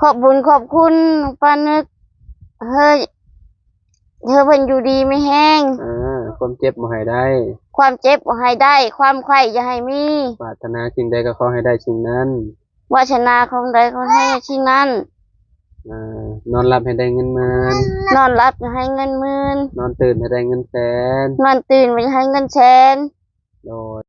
ขอบบุญขอบคุณป้านึกเฮ้ยเธอเพิ่นอยู่ดีไม่แห้งความเจ็บบ่ให้ได้ความเจ็บบ่ให้ได้ความไข้อย่าให้มีปรารถนาสิ่งใดก็ขอให้ได้สิ่งนั้นวาสนาของใดขอให้สิ่งนั้นนอนหลับให้ได้เงินหมื่นนอนหลับให้เงินหมื่นนอนตื่นให้ได้เงินแสนนอนตื่นไปให้เงินแสนโดย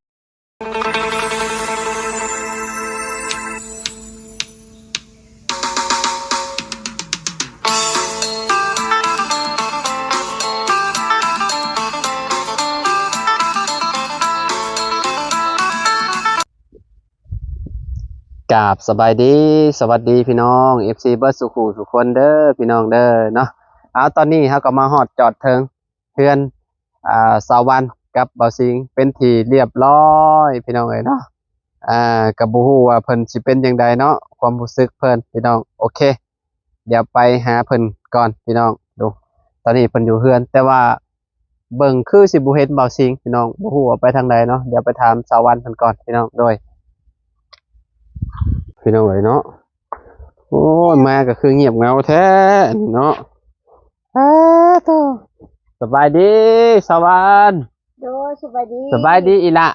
กราบสบายดีสวัสดีพี่น้อง FC เบิร์ดสุขุทุกคนเด้อพี่น้องเด้อเนาะเอาตอนนี้เขาก็มาฮอดจอดเทิงเพื่อนสาวันกับเบาสิงเป็นที่เรียบร้อยพี่น้องเอ้ยเนาะกับบ่ฮู้ว่าเพิ่นสิเป็นจังไดเนาะความรู้สึกเพิ่นพี่น้องโอเคเดี๋ยวไปหาเพิ่นก่อนพี่น้องดูตอนนี้เพิ่นอยู่เฮือนแต่ว่าเบิ่งคือสิบ่เห็นเบาสิงพี่น้องบ่ฮู้ว่าไปทางใดเนาะเดี๋ยวไปถามสาวันเพิ่นก่อนพี่น้องโดยพี่น้องเอ๋ยเนาะโอ้ยมาก็คือเงียบเงาแท้เนาะโตสบายดีสวรรค์โดสบายดีสบายดีอีละ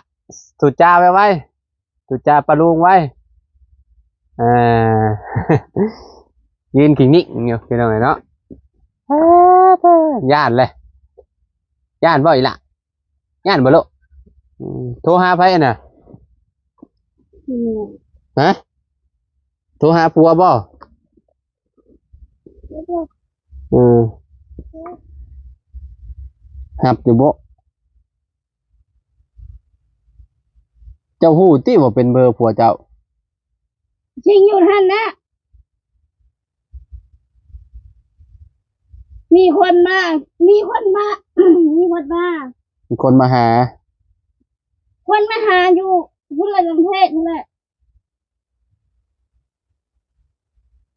สุจ้าไว้สุจ้าปลาลุงไว้อ่า ยืนขิงนิกอยู่พี่น้องเอ๋ยเนาะย่านเลยย่านบ่อีละย่านบ่ลูกโทรหาไผน่ะฮะโทรหาผัวบ่หับอยู่บ่เจ้าฮู้ติว่าเป็นเบอร์ผัวเจ้าชิงอยู่ท่านนะมีคนมามีคนมามีคนมาหาอยู่พุ่นละประเทศนี่แหละ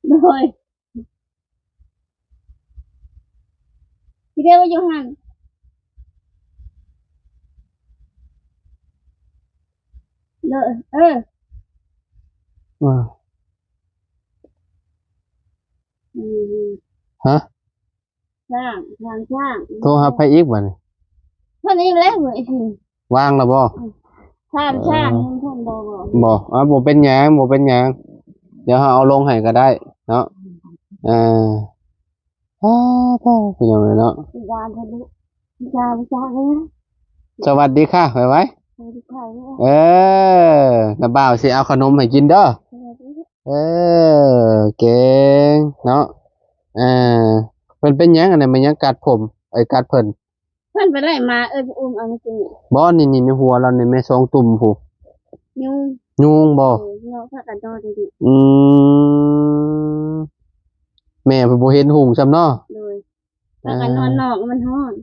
โดยที่เรียกว่าอยู่หันเลยฮะช่างโทรหาไผอีกบ่นี่เพิ่นอีกแล้วเหมือนสิวางแล้วบ่ช่างเพิ่นบ่บ่เป็นหยังเดี๋ยวเอาลงให้ก็ได้เนาะพี่น้องเนาะสวัสดีค่ะไว้น้าบ่าวสิเอาขนมให้กินเด้อเก่งเนาะเพิ่นเป็นหยังอันนั้นมันยังกัดผมกัดเพิ่นไปได้มาอุ้มเอาจริงบ่นี่ในหัวเรานี่แม่2ตุ่มผู้ยุงบ่เนาะพากันนอนดิแม่เพิ่นบ่เห็นหุงซ้ำเนาะเลยพากันนอนนอกมันร้อน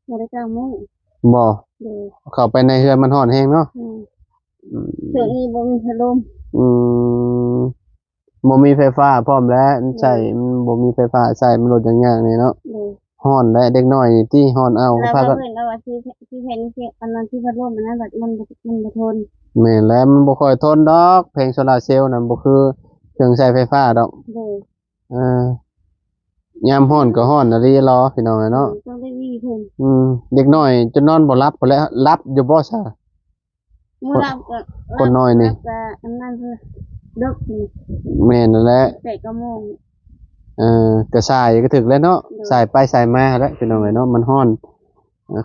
บ่ได้กลางมุ้งบ่เข้าไปในเรือนมันร้อนแฮงเนาะช่วงนี้บ่มีพัดลมบ่มีไฟฟ้าพร้อมแล้วใช้บ่มีไฟฟ้าใช้มันลดยากๆนี่เนาะร้อนและเด็กน้อยนี่ที่ร้อนเอาพากันเพิ่นว่าที่เห็นที่อันนั้นที่พัดลมอันนั้นมันบ่ทนแม่นแล้วมันบ่ค่อยทนดอกแผงโซลาร์เซลล์นั่นบ่คือเครื่องใช้ไฟฟ้าดอกยามร้อนก็ร้อนอะลีรอพี่น้องเนาะต้องได้วีเพิ่นเด็กน้อยจะนอนบ่หลับพุ่นแหละหลับอยู่บ่ซะบ่หลับก็คนน้อยนี่อันนั้นคือดึกนี่แม่นนั่นแหละ8 โมงก็สายก็ถึกแล้วเนาะสายไปสายมาแล้วพี่น้องเนาะมันร้อน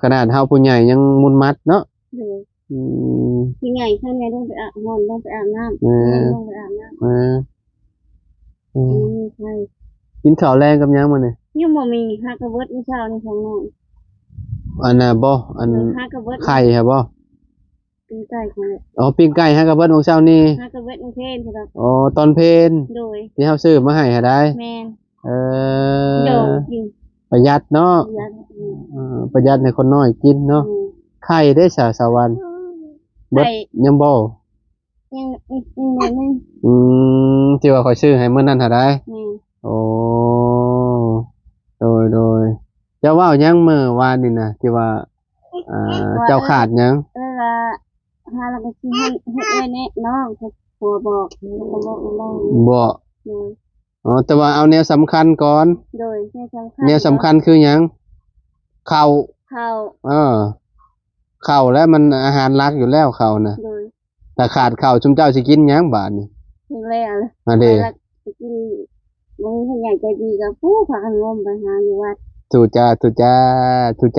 ขนาดเฮาผู้ใหญ่ยังมุนมัดเนาะผู้ใหญ่ท่านไงต้องไปอาบน้ำต้องไปอาบน้ำต้องไปอาบน้ำใช่กินข้าวแรงกับยังมื้อนี่ยังบ่มีฮักกะเบิดมื้อเช้านี่ของน้องอันน่ะบ่อันไข่ครับบ่ปิ้งไก่ของปิ้งไก่ฮักกะเบิดมื้อเช้านี่ฮักกะเบิดมื้อเพลนครับตอนเพลนโดยที่เฮาซื้อมาให้หาได้แม่นโดประหยัดเนาะประหยัดให้คนน้อยกินเนาะไข่ได้สาวรรค์เบิดยังบ่ยังบ่นึงที่ว่าข้อยซื้อให้มื้อนั้นหาได้โอ้โดยเจ้าว่ายังมื้อวานนี่น่ะที่ว่าเจ้าขาดยังหาแล้วก็สิเฮ็ดไว้แน่น้องผัวบอกแล้วก็บอกน้องบ่ อ๋อแต่ว่าเอาแนวสำคัญก่อน โดยแนวสำคัญคือหยังข้าว ข้าว ข้าวแล้วมันอาหารหลักอยู่แล้วข้าวน่ะ โดย ถ้าขาดข้าวชุมเจ้าสิกินหยังบาดนี่ ถึงแล้ว อันเด้ ไปกินบางคนใหญ่ใจดีกับผู้พากันงมไปหาอยู่วัด ถูจ้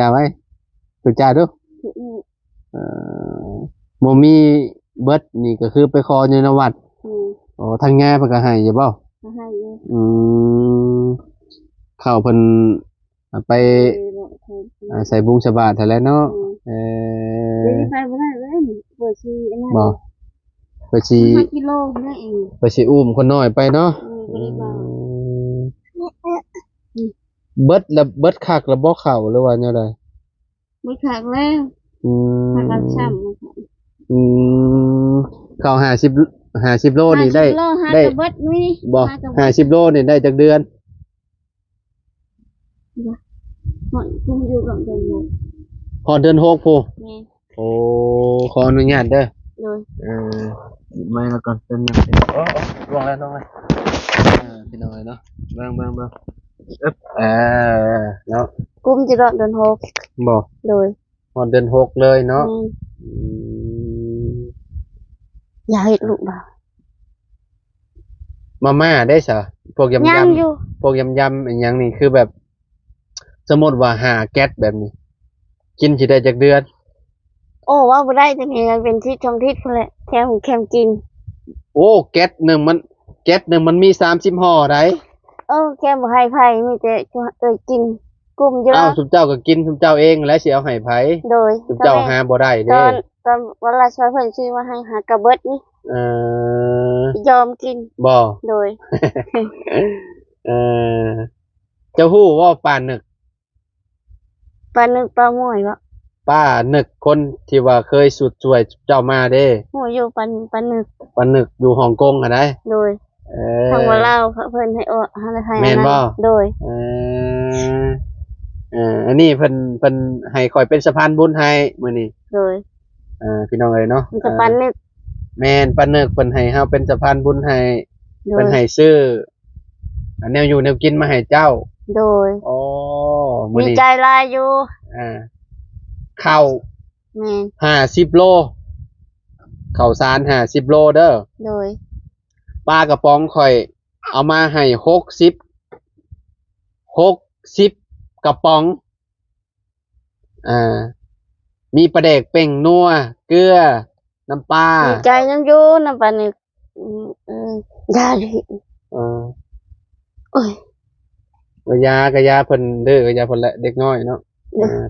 าไว้ถูจ้าดู ทุกมื้อ บ่มีเบิดนี่ก็คือไปขออยู่ในวัด นี่ อ๋อทางแง่เพิ่นก็ให้อยู่บ่ มาให้อยู่ อืมข้าวเพิ่นเอาไป บอกแทน ใส่บุงสบาทนั่นแหละเนาะเอ เดี๋ยว อ นี้ไปบ่ได้เลยเปิดชีอันนั้น บ่ไปสิ 5 กิโลนั่นเอง ไปสิอุ้มคนน้อยไปเนาะ บ่ได้เบา เบิดแล้วเบิดคักแล้วบ่เข้าหรือว่าแนวใด บ่คักแล้ว อื พากัน ม ช้ำนะคะ อืมเข้า50โลนี่ได้ 50โลหา ได้ กระเบิดนี่ บ่ หากระเบิด 50โลนี่ได้จักเดือน หมดคุมอยู่กับเดินหมด พอเดือน6พู้ แม่ โอ้ขออนุญาตเด้อ โดย ไม่แล้วก่อนเป็นยังโอ้ลงแล้วพี่น้อยเนาะเบิ่งอึ๊บเนาะ กุมจะรอดเดินหก บ่ โดย พอเดือน6เลยเนาะ อืม อย่าให้ลูกบ่า มาม่าได้ซะพวกยำ ยังอยู่ พวกยำอันหยังนี่คือแบบ สมมุติว่าหาแก๊สแบบนี้ กินสิได้จักเดือน โอ้ว่าบ่ได้จังไงมันเป็นที่ชมทิศพุ่นแหละแค่หูแคมกิน โอ้แก๊สหนึงมันมี30ห่อได้ แค่บ่ให้ไผมีแต่กินกุมอยู่แล้ อ้าว วสุมเจ้าก็กินสุมเจ้าเองแล้วสิเอาให้ไผ โดย สุมเจ้าหาบ่ได้ ต เด้ อนเวลาช่วยเพิ่นชื่อว่าให้หากระเบิดนี่ เออย อมกิน บ่ โดย เออเจ้าฮู้ว่าป้านึก ปลานึกปลาหมวยบ่ ป้านึกคนที่ว่าเคยสุดช่วยเจ้ามาเด้ หมูอยู่ปลานึก ป้านึกอยู่ฮ่องกงหั่นได้ โดย เอ ทางว่า อ ลาวเพิ่นให้ให้ แม่นบ่ โดย เออันนี้เพิ่นให้ข่อยเป็นสะพานบุญให้มื้อนี้ โดย พี่น้องเอ้ยเนาะ มันจะปลานึก แม่นป้านึกเพิ่นให้เฮาเป็นสะพานบุญให้ โด เพิ่ ย นให้ซื้อแนวอยู่แนวกินมาให้เจ้า โดย อ๋อมื้อ มี นี้ ใจลายอยู่ ข้าว แม่น 50โลข้าวสาร50โลเด้อ โดย ปลากระป๋องข่อยเอามาให้60กระป๋องมีปลาแดกเป่งนัวเกลือน้ำปลา มีใจยังอยู่นำปลานึกยาดิ เออ โอ้ย กะยาเพิ่นเด้อกะยาเพิ่นแหละเด็กน้อยเนาะ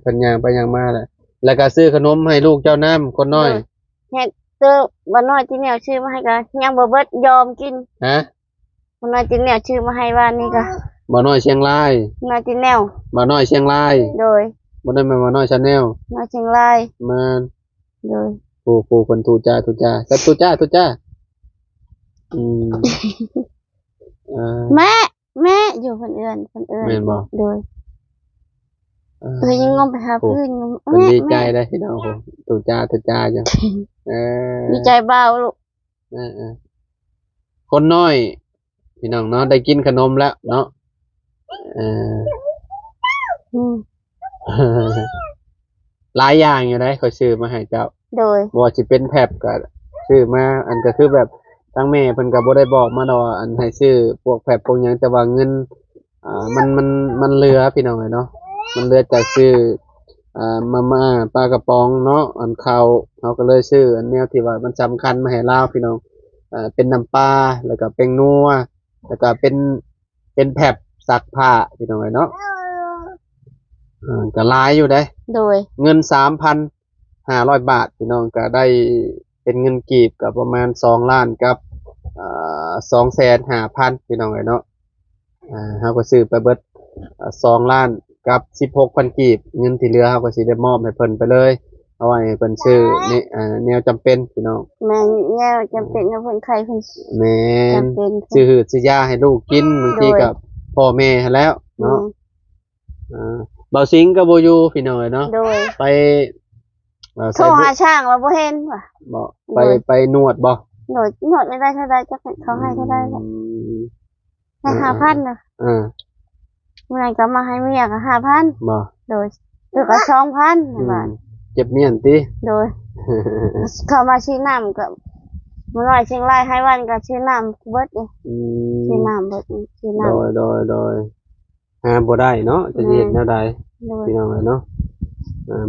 เพิ่นย่างไปย่างมาแหละแล้วก็ซื้อขนมให้ลูกเจ้าน้ำคนน้อย เฮ็ดเจอบ่น้อยที่แนวชื่อมาให้ก็ยังบ่เบิดยอมกิน ฮะ บ่น้อยที่แนวชื่อมาให้ว่านี่ก็ บ่น้อยเชียงราย น้อยที่แนว บ่น้อยเชียงราย โดย บ่ได้แม่นบ่น้อยชาแนล น้อยเชียงราย มา โดย ปู่เพิ่นทูจ้าครับทูจ้าอืมแม่อยู่เพิ่นเอื้อน แม่นบ่ โดยยังงมไปหาพื้นอยู่ เพิ่นดีใจได้พี่น้องผมทูจ้าจังดีใจเบาลูก คนน้อย พี่น้องเนาะได้กินขนมแล้วเนาะหลายอย่างอยู่ได้เขาซื้อมาให้เจ้า โดย บ่ว่าสิเป็นแพ็บก็ซื้อมาอันก็คือแบบทั้งแม่เพิ่นก็บ่ได้บอกมาดอกว่าอันให้ซื้อพวกแพ็บพวกหยังแต่ว่าเงินมันเหลือพี่น้องเนาะมันเหลือจากซื้อมาม่าปลากระป๋องเนาะอันข้าวเฮาก็เลยซื้ออันแนวที่ว่ามันสำคัญมาให้ลาวพี่น้องเป็นน้ำปลาแล้วก็เป็นนัวแล้วก็เป็นแพ็บซักผ้าพี่น้องเนาะก็หลายอยู่เด้ โดย เงิน 3,500 บาทพี่น้องก็ได้เป็นเงินกีบก็ประมาณ2ล้านกับ250,000พี่น้องเนาะเฮาก็ซื้อไปเบิด2ล้านกับ16,000กีบเงินที่เหลือเฮาก็สิได้มอบให้เพิ่นไปเลยเอาไว้ให้เพิ่นซื้อนี่แนวจำเป็นพี่น้อง แม่แนวจำเป็นกับเพิ่นใครเพิ่น แม่น จำเป็น ซื้อหืดซื้อยาให้ลูกกินบางทีกับพ่อแม่หั้นแล้วเนาะเบาสิงก็บ่อยู่พี่น้องเนาะ โดย ไป โทรหาช่างว่าบ่เห็นว่ะ ไปนวดบ่ โดยนวดไม่ได้เท่าใดจักเขาให้เท่าใดแหละ ให้5,000น่ะ เออ เมื่อไหร่ก็มาให้เมียก็5,000 บ่ โดยแล้วก็2,000บาท เจ็บเมียนติ โดยเข้ามาซื้อน้ำก็เมื่อไหร่เชียงรายให้วันก็ซื้อน้ำเบิดนี่ อื ซื้อ ม น้ำเบิดนี่ซื้อ โด น้ำ ยหาบ่ได้เนาะจะสิเฮ็ดแนวใด โดย พี่น้องเอ้ยเนาะ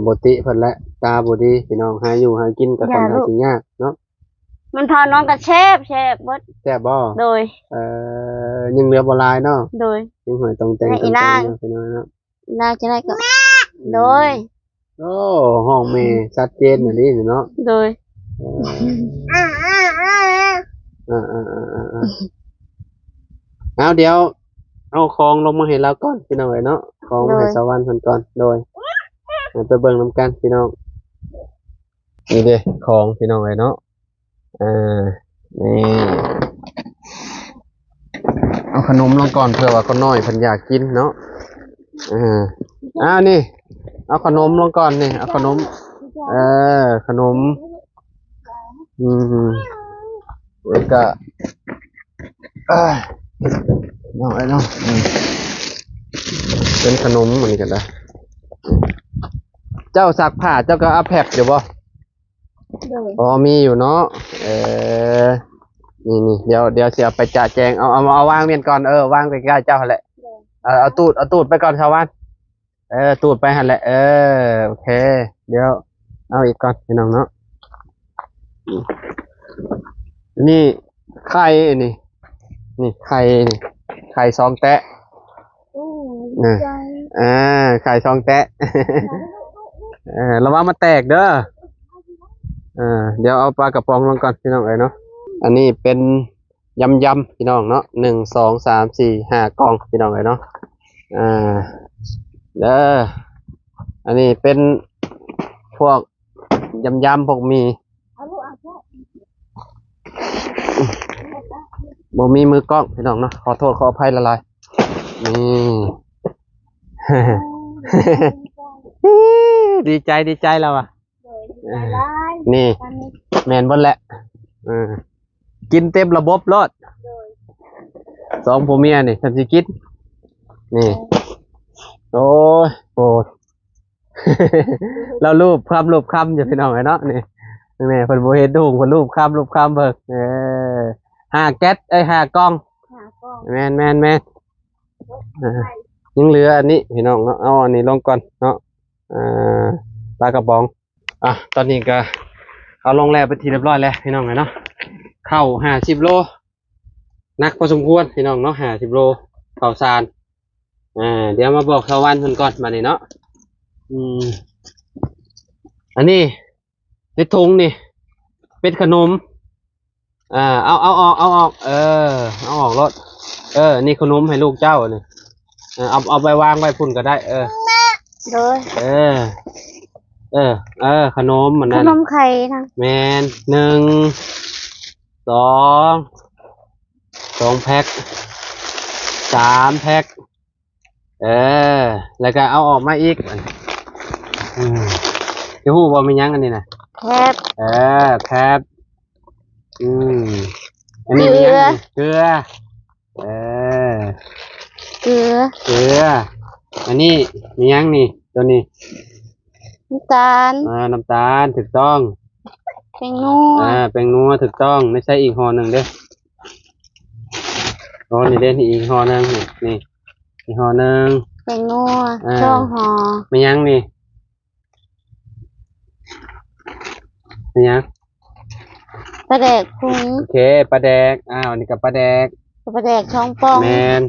บ่ติเพิ่นแหละตาบ่ดีพี่น้องหาอยู่หากินก็ค่อนข้างสิยากเนาะ มันพาน้องก็แชบเบิด แซ่บบ่ โดย ยังเหลือบ่หลายเนาะ โดย ยังหอยต้องแต่ง ให้อีนาง เนาะพี่น้องเนาะ น่าจะได้ก็โดย โอ้ห้องแม่ชัดเจนอันนี้เนาะ โดย เอาเดี๋ยวเอาของลงมาให้เราก่อนพี่น้องเอ้ยเนาะของมาให้สวรรค์เพิ่นก่อนโดยไปเบิ่งนํกันพี่น้องนี่เด้ของพี่น้องเอ้ยเนาะนี่เอาขนมลงก่อนเผื่อว่าคนน้อยเพิ่นอยากกินเนาะนี่เอาขนมลงก่อนนี่เอาขนมขนมแล้วก็น้องไอ้น้องเป็นขนมเหมือนกันนะเจ้าซักผ้าเจ้าก็เอาแพ็คอยู่บ่ โดย อ๋อมีอยู่เนาะนี่เดี๋ยวเสียไปจ่าแจงเอาวางเมียนก่อนวางไปใกล้เจ้าหั่นแหละเอาตูดไปก่อนชาวบ้านตูดไปหั่นแหละโอเคเดี๋ยวเอาอีกก่อนพี่น้องเนาะนี่ไข่นี่ไข่ซองแตะไข่ซองแตะระวังมาแตกเด้อเดี๋ยวเอาปลากระป๋องลงก่อนพี่น้องเอ้ยเนาะอันนี้เป็นยำพี่น้องเนาะ1 2 3 4 5กล่องพี่น้องเอ้ยเนาะเด้ออันนี้เป็นพวกยำพวกมีบ่มีมือกล้องพี่น้องเนาะขอโทษขออภัยละลายนี่ ดีใจเราอ่ะนี่แมนบนแหละกินเต็มระบบรอดสองผัวเมียนี่ฉันสิกินนี่โอ้ยโอ้ เรารูปคำอยู่พี่น้องไอ้เนาะนี่แม่เพิ่นบ่เฮ็ดดุงเพิ่นรูปคำเบิ่ง5แก๊ส5กล้องแม่นยังเหลืออันนี้พี่น้องเนาะเอาอันนี้ลงก่อนเนาะปลากระป๋องตอนนี้ก็เอาลงแล้วไปนที่เรียบร้อยแล้วพี่น้องเนาะเข้า50 โลหนักพอสมควรพี่น้องเนาะ50 โลข้าวสารเดี๋ยวมาบอกชาวบ้านเพิ่นก่อนมานี่เนาะอันนี้ในถุงนี่เป็นขนมเอาออกเอาออกรถนี่ขนมให้ลูกเจ้านี่เอาไปวางไว้พุ่นก็ได้โดยขนมมัน ข นั่น นมไข่นะ แมน1 2แพ็ค3แพ็คแล้วก็เอาออกมาอีกจะฮู้บ่มีหยังอันนี้น่ะแคบแพ็คอันนี้มีหยังเกลือเกลืออันนี้มีหยังนี่ตัวนี้น้ำตาลน้ำตาลถูกต้องแป้งนัวแป้งนัวถูกต้องไม่ใช่อีกห่อหนึ่งเด้นี่เด้นี่อีกห่อหนึ่งนี่อีกห่อหนึ่งแป้งนัวช่องห่อมีหยังนี่มีหยังปลาแดกพุงโอเคปลาแดกนี่กับปลาแดกช่องป้องแมน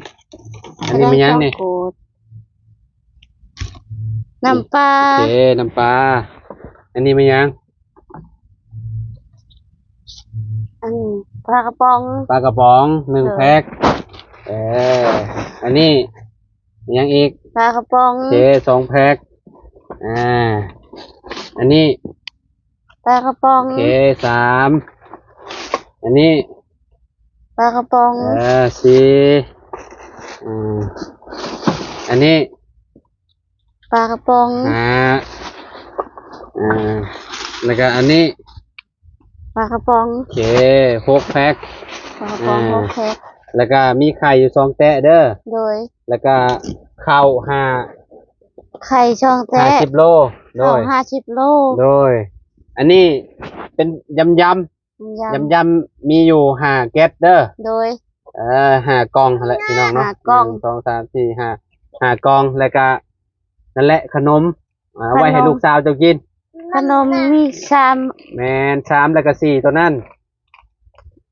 อันนี้มีหยังนี่น้ำปลาโอเคน้ำปลาอันนี้มีหยังปลากระป๋อง1แพ็คอันนี้มีหยังอีกปลากระป๋องโอเค2แพ็คอันนี้ปลากระป๋องโอเค3อันนี้ปลากระป๋อง4อันนี้ปลากระป๋องแล้วก็อันนี้ปลากระป๋องโอเค6แพ็คปลากระป๋อง6แพ็ค แล้วก็มีไข่อยู่2แตะเด้อ โดย แล้วก็ข้าวไข่ช่องแท้ 50โลโด ข้าวย50 โล โดย อันนี้เป็นยำ ย มีอยู่5แก๊สเด้อ โดย 5กล่องนั่นแหละพี่น้องเนาะ 5กล่อง 1 2 3 4 5กล่องแล้วก็นั่นแหละขนมไว้ให้ลูกสาวเจ้ากิน ขนมมีแมน3แล้วก็4ตัวนั้น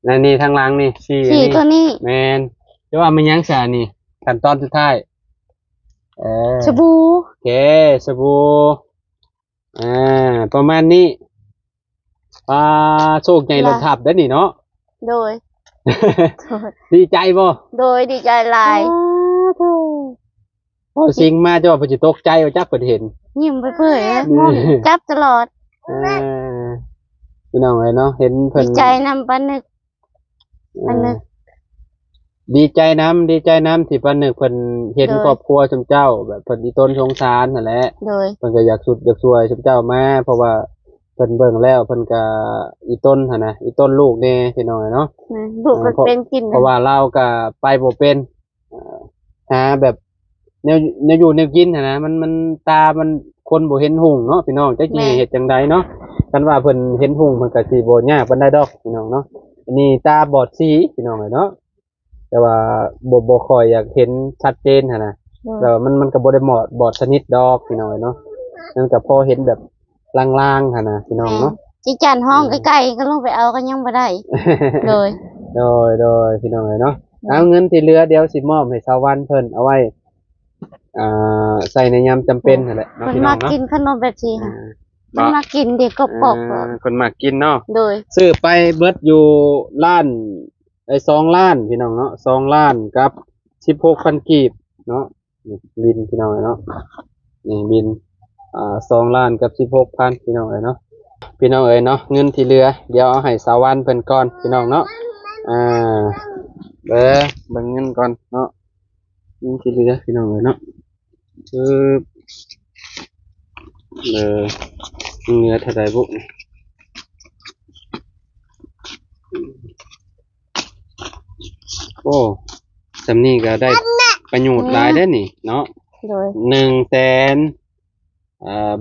นั่นนี่ทางหลังนี่4 4ตัวนี้ แมนจะว่ามันยังซะนี่ขั้นตอนสุดท้ายสบู่ โอเคสบู่ประมาณนี้โชคใหญ่รถทับได้อนี่เนาะ โดย ดีใจบ่ โดยดีใจหลาย พอสิงมาจะว่าเพิ่นสิตกใจว่าจักเพิ่นเห็น ยิ้มไปเพื่อยมองจับตลอด พี่น้องเอ้ยเนาะเห็นเพิ่น ดีใจนำปานึก ดีใจน้ำที่ปานนึกเพิ่นเห็นครอบครัวสมเจ้าแบบเพิ่นอีต้นสงสารนั่นแหละ โดย เพิ่นก็อยากสุดอยากช่วยสมเจ้ามาเพราะว่าเพิ่นเบิ่งแล้วเพิ่นก็อีต้นหั่นนะอีต้นลูกแน่พี่น้องเอ้ยเนาะ ลูกมันเป็นกิน เพราะว่าเราก็ไปบ่เป็นหาแบบแนวอยู่แนวกินหั่นนะมันตามันคนบ่เห็นหุ่งเนาะพี่น้องจักสิเฮ็ดจังไดเนาะคันว่าเพิ่นเห็นหุ่งเพิ่นก็สิบ่ยากปานใดดอกพี่น้องเนาะอันนี้ตาบอดสีพี่น้องเอ้ยเนาะแต่ว่าบ่ค่อยอยากเห็นชัดเจนหั่นนะแล้วมันก็บ่ได้บอดสนิทดอกพี่น้องเอ้ยเนาะนั่นก็พอเห็นแบบลางๆหั่นนะพี่น้องเนาะ จิจันห้องใกล้ๆก็ลงไปเอาก็ยังบ่ได้ โดย โดยพี่น้องเอ้ยเนาะเอาเงินที่เหลือเดี๋ยวสิมอบให้ชาววันเพิ่นเอาไว้ใส่ในยามจำเป็นนั่นแหละเนาะ มัน พี่น้ มา องเนาะ กินขนมแบบนี้ค่ะมันมากินเด็กก็ปอก คนมากินเนาะ โดย ซื้อไปเบิดอยู่ล้าน2 ล้านพี่น้องเนาะ2 ล้านกับ16,000กีบเนาะนี่บินพี่น้องเนาะนี่บิน2 ล้านกับ16,000พี่น้องเนาะพี่น้องเอ้ยเนาะเงินที่เหลือเดี๋ยวเอาให้สาววันเพิ่นก่อนพี่น้องเนาะเบิ่งเงินก่อนเนาะเงินที่เหลือพี่น้องเอ้ยเนาะเหลือเท่าใดบุโอ้สำนี้ก็ได้ประโยชน์หลายเด้อนี่เนาะ โดย 100,000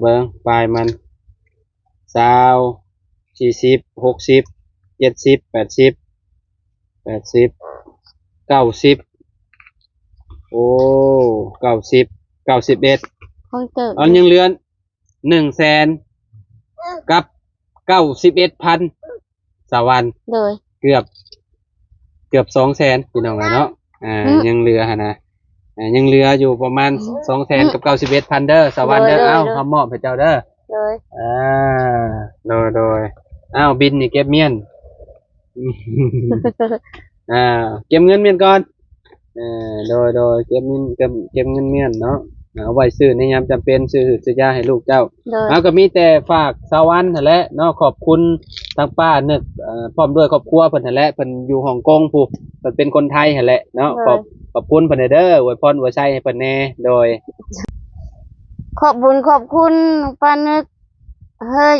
เบิ่งปลายมัน20 40 60 70 80 90 โอ้90 91 ของเติบ เอายังเหลือ100,000กับ91,000สาววัน โดย เกือบ200,000พี่น้องเนาะยังเหลือหั่นนะยังเหลืออยู่ประมาณ200,000กับ91,000เด้อสาววันเด้อเอ้าเฮามอบให้เจ้าเด้อ โดย โดยอ้าวบินนี่เก็บเมียน เก็บเงินเมียนก่อนโดยเก็บเงินเมียนเนาะเอาไว้ซื้อในยามจำเป็นซื้อซื้อยาให้ลูกเจ้า โดย เอาก็มีแต่ฝากสาววันนั่นแหละเนาะขอบคุณทางป้านึกพร้อมด้วยครอบครัวเพิ่นนั่นแหละเพิ่นอยู่ฮ่องกงผู้เพิ่นเป็นคนไทยนั่นแหละเนาะขอบคุณเพิ่นเด้ออวยพรอวยชัยให้เพิ่นแน่โดย ขอบคุณปานึกเฮ้ย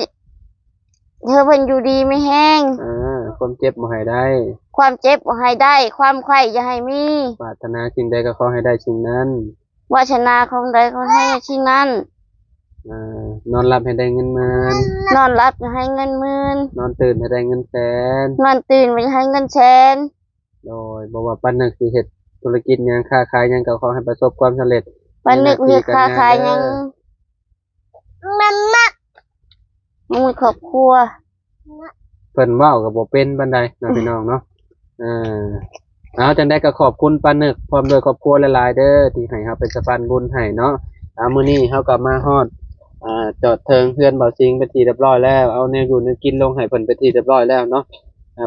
เธอเพิ่นอยู่ดีไม่แห้ง ความเจ็บบ่ให้ได้ ความเจ็บบ่ให้ได้ ความไข้อย่าให้มี ปรารถนาสิ่งใดก็ขอให้ได้สิ่งนั้น วาสนาของใดก็ให้ที่นั้น นอนหลับให้ได้เงินหมื่น นอนรับอย่าให้เงินหมื่น นอนตื่นให้ได้เงินแสน นอนตื่นอย่าให้เงินแสน โดยบอกว่าปันนึกสิเฮ็ดธุรกิจหยังค้าขายหยังก็ขอให้ประสบความสำเร็จ ปานึกเฮ็ดค้าขายยังมันมีครอบครัว เพิ่นเว้าก็บ่เป็นปานใดเนาะพี่น้องเนาะเอาจังได๋ก็ขอบคุณปานึกพร้อมด้วยครอบครัวหลายๆเด้อที่ให้เฮาเป็นสะพานบุญให้เนาะมื้อนี้เฮาก็มาฮอดจอดเทิงเฮือนเบาสิงเป็นที่เรียบร้อยแล้วเอาแนวอยู่แนวกินลงให้เพิ่นเป็นที่เรียบร้อยแล้วเนาะ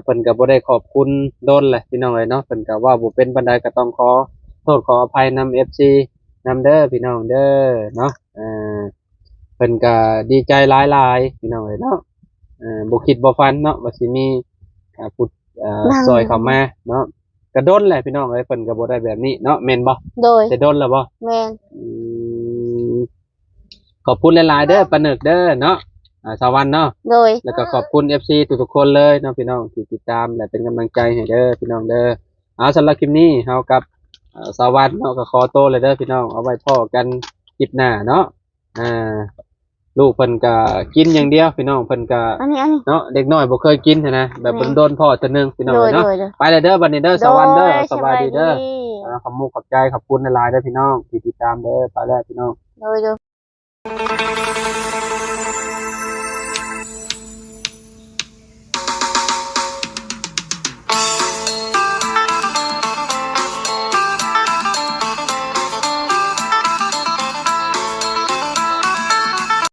เพิ่นก็บ่ได้ขอบคุณโดนแหละพี่น้องเอ้ยเนาะเพิ่นก็ว่าบ่เป็นปานใดก็ต้องขอโทษขออภัยนำ FC นำเด้อพี่น้องเด้อเนาะเพิ่นก็ดีใจหลายๆพี่น้องเอ้ยเนาะบ่คิดบ่ฝันเนาะว่าสิมีผู้ซอยเข้ามาเนาะก็โดนแหละพี่น้องเอ้ยเพิ่นก็บ่ได้แบบนี้เนาะแม่นบ่ โดย แต่โดนแล้วบ่ แม่น ขอบคุณหลายๆเด้อปานึกเด้อเนาะสาวันเนาะ โดย แล้วก็ขอบคุณ FC ทุกๆคนเลยเนาะพี่น้องที่ติดตามและเป็นกำลังใจให้เด้อพี่น้องเด้อ เอาสำหรับคลิปนี้เฮากับสวัสดิ์เนาะก็ขอโตวเลยเด้อพี่น้องเอาไว้พ้อกันคลิปหน้าเนาะอ่าลูกเพิ่นก็กินอย่างเดียวพี่น้องเพิ่นก็ อันนี้ เนาะเด็กน้อยบ่เคยกินหั้นนะแบบเพิ่นโดนพ่อเทื่อนึงพี่น้อง โดย เนาะ โดยโดย ไปเลยเด้อบัดนี้เด้อสวัสดิ์เด้อสบายดีเด้อ โดย ขอบมุกขอบใจขอบคุณหลายๆเด้อพี่น้องที่ติดตามเด้อไปแล้วพี่น้อง โดย